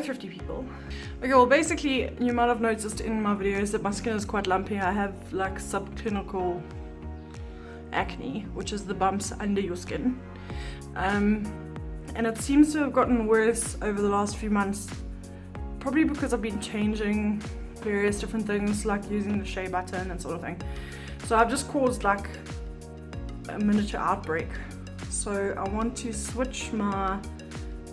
50 people. Okay, well basically you might have noticed in my videos that my skin is quite lumpy. I have like subclinical acne, which is the bumps under your skin. And it seems to have gotten worse over the last few months, probably because I've been changing various different things like using the shea butter and that sort of thing. So I've just caused like a miniature outbreak. So I want to switch my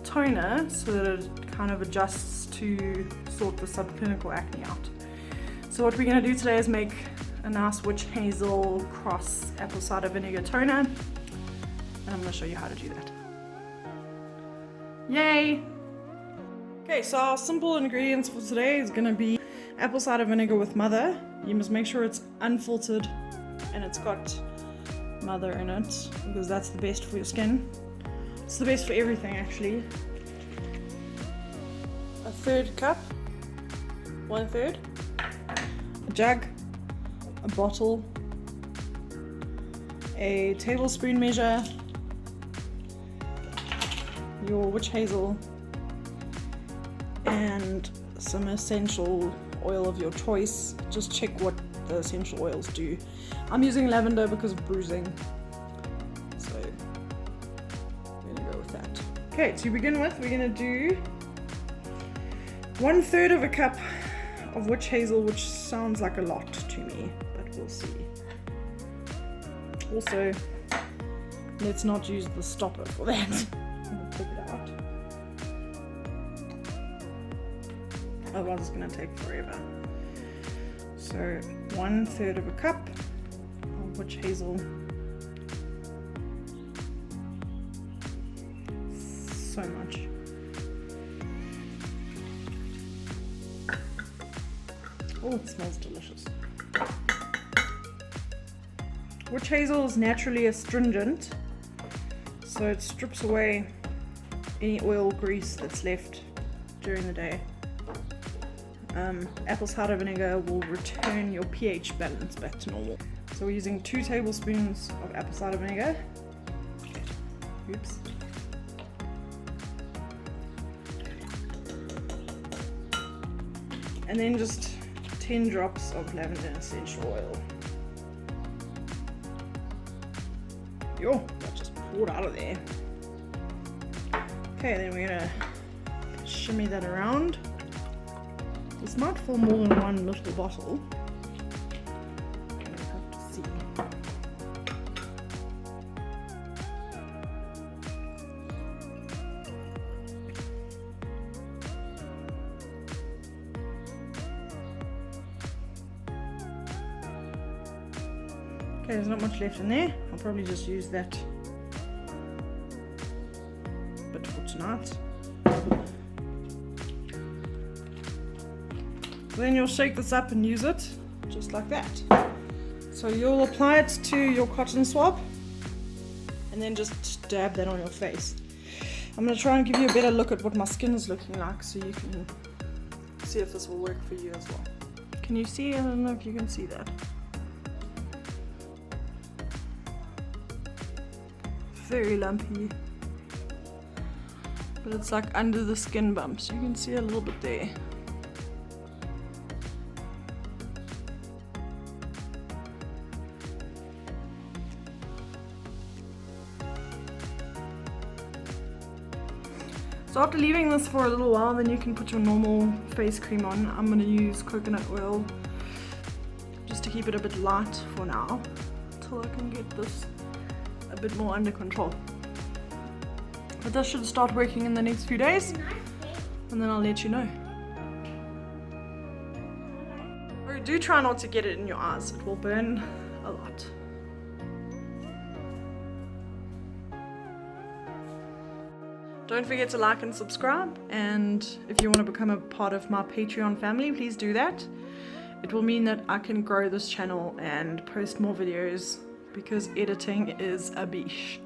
toner so that it kind of adjusts to sort the subclinical acne out. So what we're going to do today is make a nice witch hazel cross apple cider vinegar toner, and I'm going to show you how to do that. Yay! Okay, so our simple ingredients for today is going to be apple cider vinegar with mother. You must make sure it's unfiltered and it's got mother in it, because that's the best for your skin. It's the best for everything actually. A third cup, 1/3, a jug, a bottle, a tablespoon measure, your witch hazel, and some essential oil of your choice. Just check what the essential oils do. I'm using lavender because of bruising, so I'm gonna go with that. Okay, to begin with, we're gonna do 1/3 of a cup of witch hazel, which sounds like a lot to me, but we'll see. Also, let's not use the stopper for that. I'm gonna take it out. Otherwise it's gonna take forever. So 1/3 of a cup of witch hazel. So much. Oh, it smells delicious. Witch hazel is naturally astringent, so it strips away any oil, grease that's left during the day. Apple cider vinegar will return your pH balance back to normal. So we're using 2 tablespoons of apple cider vinegar. Oops. And then just 10 drops of lavender essential oil. Yo, that just poured out of there. Okay, then we're gonna shimmy that around. This might fill more than one little bottle. We'll have to see. Okay, there's not much left in there. I'll probably just use that bit for tonight. Then you'll shake this up and use it just like that. So you'll apply it to your cotton swab and then just dab that on your face. I'm going to try and give you a better look at what my skin is looking like so you can see if this will work for you as well. Can you see? I don't know if you can see that. Very lumpy. But it's like under the skin bumps. You can see a little bit there. So after leaving this for a little while, then you can put your normal face cream on. I'm going to use coconut oil just to keep it a bit light for now, until I can get this a bit more under control. But this should start working in the next few days, and then I'll let you know. Oh, do try not to get it in your eyes, it will burn a lot. Don't forget to like and subscribe, and if you want to become a part of my Patreon family, please do that. It will mean that I can grow this channel and post more videos, because editing is a beast.